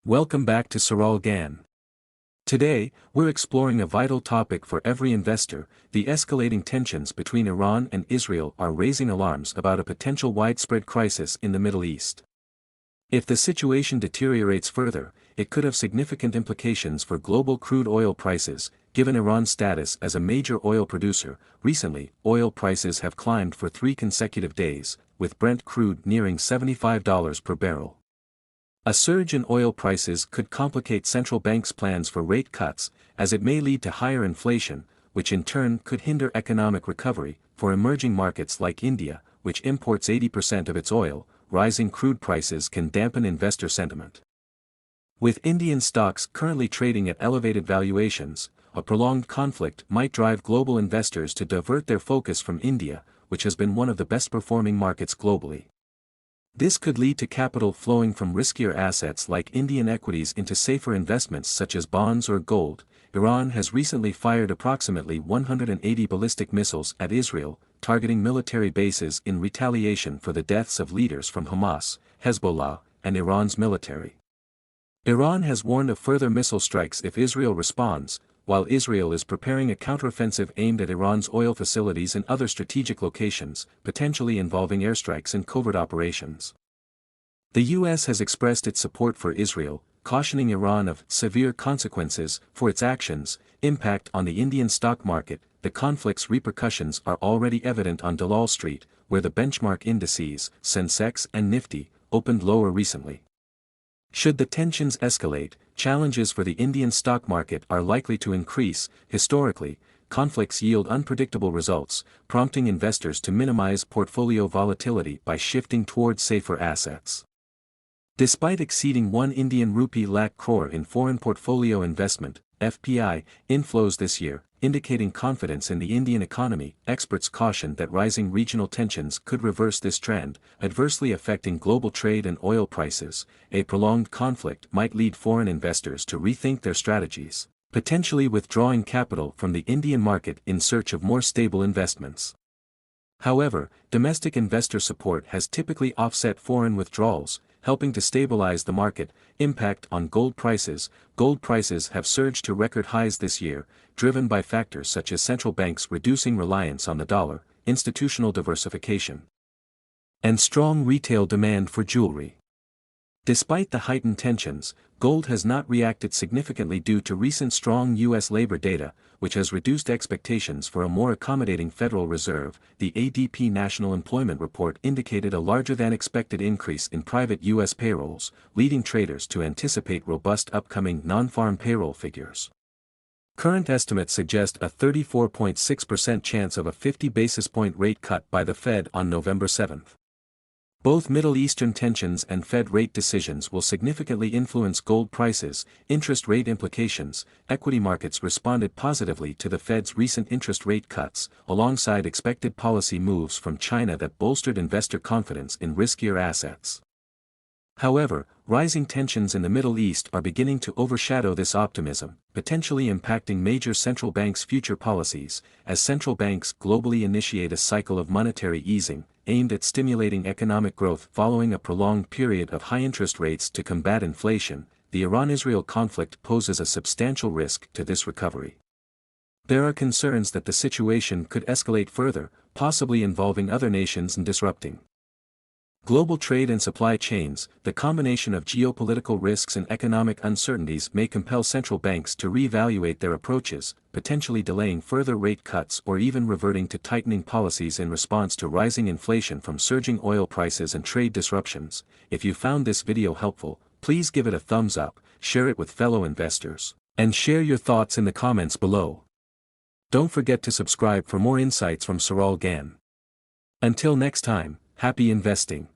Welcome back to Saral Gyan. Today, we're exploring a vital topic for every investor. The escalating tensions between Iran and Israel are raising alarms about a potential widespread crisis in the Middle East. If the situation deteriorates further, it could have significant implications for global crude oil prices. Given Iran's status as a major oil producer, recently, oil prices have climbed for 3 consecutive days, with Brent crude nearing $75 per barrel. A surge in oil prices could complicate central banks' plans for rate cuts, as it may lead to higher inflation, which in turn could hinder economic recovery. For emerging markets like India, which imports 80% of its oil, rising crude prices can dampen investor sentiment. With Indian stocks currently trading at elevated valuations, a prolonged conflict might drive global investors to divert their focus from India, which has been one of the best-performing markets globally. This could lead to capital flowing from riskier assets like Indian equities into safer investments such as bonds or gold. Iran has recently fired approximately 180 ballistic missiles at Israel, targeting military bases in retaliation for the deaths of leaders from Hamas, Hezbollah, and Iran's military. Iran has warned of further missile strikes if Israel responds, while Israel is preparing a counteroffensive aimed at Iran's oil facilities and other strategic locations, potentially involving airstrikes and covert operations. The U.S. has expressed its support for Israel, cautioning Iran of severe consequences for its actions. Impact on the Indian stock market. The conflict's repercussions are already evident on Dalal Street, where the benchmark indices, Sensex and Nifty, opened lower recently. Should the tensions escalate, challenges for the Indian stock market are likely to increase. Historically, conflicts yield unpredictable results, prompting investors to minimize portfolio volatility by shifting towards safer assets. Despite exceeding 1 Indian rupee lakh crore in foreign portfolio investment (FPI) inflows this year, indicating confidence in the Indian economy, experts caution that rising regional tensions could reverse this trend, adversely affecting global trade and oil prices. A prolonged conflict might lead foreign investors to rethink their strategies, potentially withdrawing capital from the Indian market in search of more stable investments. However, domestic investor support has typically offset foreign withdrawals, helping to stabilize the market. Impact on gold prices. Gold prices have surged to record highs this year, driven by factors such as central banks reducing reliance on the dollar, institutional diversification, and strong retail demand for jewelry. Despite the heightened tensions, gold has not reacted significantly due to recent strong U.S. labor data, which has reduced expectations for a more accommodating Federal Reserve. The ADP National Employment Report indicated a larger-than-expected increase in private U.S. payrolls, leading traders to anticipate robust upcoming non-farm payroll figures. Current estimates suggest a 34.6% chance of a 50 basis point rate cut by the Fed on November 7. Both Middle Eastern tensions and Fed rate decisions will significantly influence gold prices. Interest rate implications. Equity markets responded positively to the Fed's recent interest rate cuts, alongside expected policy moves from China that bolstered investor confidence in riskier assets. However, rising tensions in the Middle East are beginning to overshadow this optimism, potentially impacting major central banks' future policies. As central banks globally initiate a cycle of monetary easing, aimed at stimulating economic growth following a prolonged period of high interest rates to combat inflation, the Iran-Israel conflict poses a substantial risk to this recovery. There are concerns that the situation could escalate further, possibly involving other nations and disrupting global trade and supply chains. The combination of geopolitical risks and economic uncertainties may compel central banks to reevaluate their approaches, potentially delaying further rate cuts or even reverting to tightening policies in response to rising inflation from surging oil prices and trade disruptions. If you found this video helpful, please give it a thumbs up, share it with fellow investors, and share your thoughts in the comments below. Don't forget to subscribe for more insights from Saral Gyan. Until next time, happy investing.